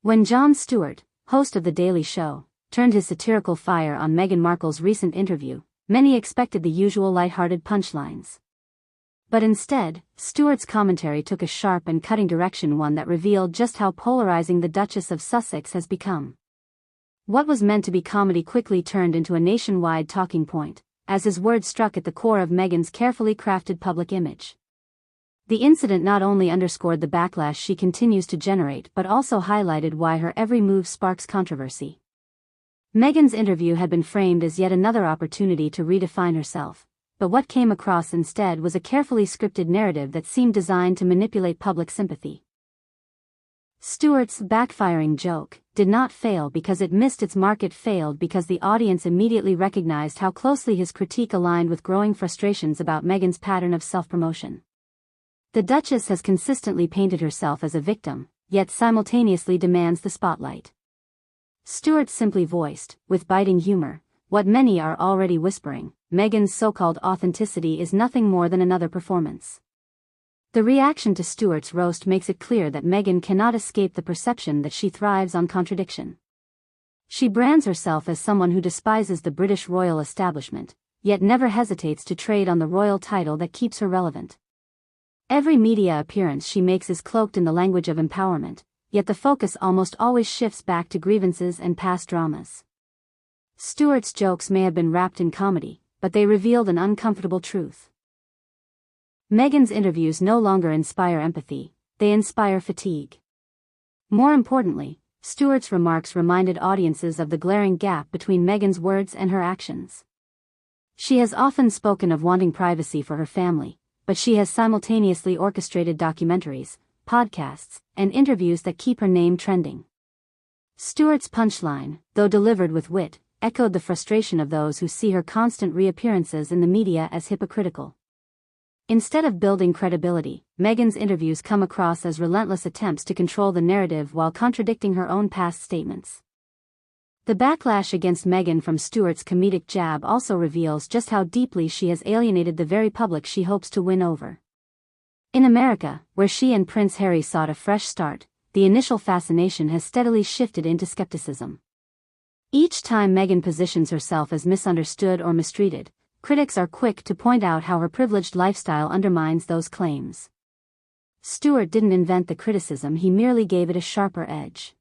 When Jon Stewart, host of The Daily Show, turned his satirical fire on Meghan Markle's recent interview, many expected the usual lighthearted punchlines. But instead, Stewart's commentary took a sharp and cutting direction, one that revealed just how polarizing the Duchess of Sussex has become. What was meant to be comedy quickly turned into a nationwide talking point, as his words struck at the core of Meghan's carefully crafted public image. The incident not only underscored the backlash she continues to generate but also highlighted why her every move sparks controversy. Meghan's interview had been framed as yet another opportunity to redefine herself, but what came across instead was a carefully scripted narrative that seemed designed to manipulate public sympathy. Stewart's backfiring joke did not fail because it missed its mark. It failed because the audience immediately recognized how closely his critique aligned with growing frustrations about Meghan's pattern of self-promotion. The Duchess has consistently painted herself as a victim, yet simultaneously demands the spotlight. Stewart simply voiced, with biting humor, what many are already whispering: Meghan's so-called authenticity is nothing more than another performance. The reaction to Stewart's roast makes it clear that Meghan cannot escape the perception that she thrives on contradiction. She brands herself as someone who despises the British royal establishment, yet never hesitates to trade on the royal title that keeps her relevant. Every media appearance she makes is cloaked in the language of empowerment, yet the focus almost always shifts back to grievances and past dramas. Stewart's jokes may have been wrapped in comedy, but they revealed an uncomfortable truth. Meghan's interviews no longer inspire empathy, they inspire fatigue. More importantly, Stewart's remarks reminded audiences of the glaring gap between Meghan's words and her actions. She has often spoken of wanting privacy for her family, but she has simultaneously orchestrated documentaries, podcasts, and interviews that keep her name trending. Stewart's punchline, though delivered with wit, echoed the frustration of those who see her constant reappearances in the media as hypocritical. Instead of building credibility, Meghan's interviews come across as relentless attempts to control the narrative while contradicting her own past statements. The backlash against Meghan from Stewart's comedic jab also reveals just how deeply she has alienated the very public she hopes to win over. In America, where she and Prince Harry sought a fresh start, the initial fascination has steadily shifted into skepticism. Each time Meghan positions herself as misunderstood or mistreated, critics are quick to point out how her privileged lifestyle undermines those claims. Stewart didn't invent the criticism, he merely gave it a sharper edge.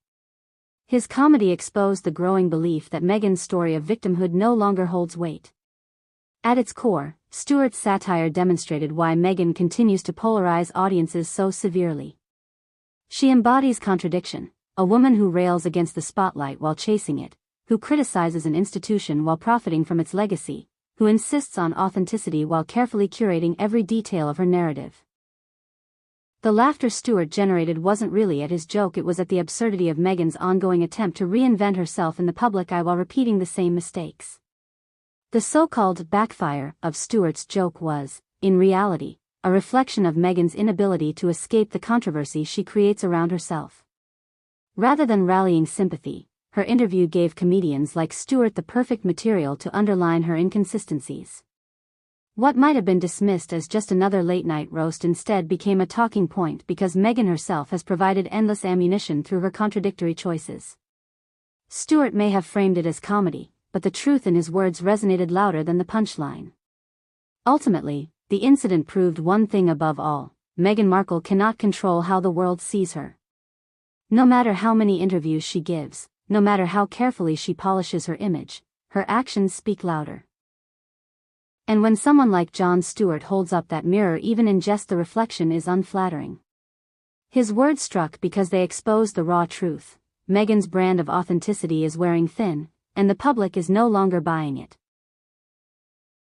His comedy exposed the growing belief that Meghan's story of victimhood no longer holds weight. At its core, Stewart's satire demonstrated why Meghan continues to polarize audiences so severely. She embodies contradiction, a woman who rails against the spotlight while chasing it, who criticizes an institution while profiting from its legacy, who insists on authenticity while carefully curating every detail of her narrative. The laughter Stewart generated wasn't really at his joke, it was at the absurdity of Meghan's ongoing attempt to reinvent herself in the public eye while repeating the same mistakes. The so-called backfire of Stewart's joke was, in reality, a reflection of Meghan's inability to escape the controversy she creates around herself. Rather than rallying sympathy, her interview gave comedians like Stewart the perfect material to underline her inconsistencies. What might have been dismissed as just another late-night roast instead became a talking point because Meghan herself has provided endless ammunition through her contradictory choices. Stewart may have framed it as comedy, but the truth in his words resonated louder than the punchline. Ultimately, the incident proved one thing above all: Meghan Markle cannot control how the world sees her. No matter how many interviews she gives, no matter how carefully she polishes her image, her actions speak louder. And when someone like Jon Stewart holds up that mirror, even in jest, the reflection is unflattering. His words struck because they expose the raw truth: Meghan's brand of authenticity is wearing thin, and the public is no longer buying it.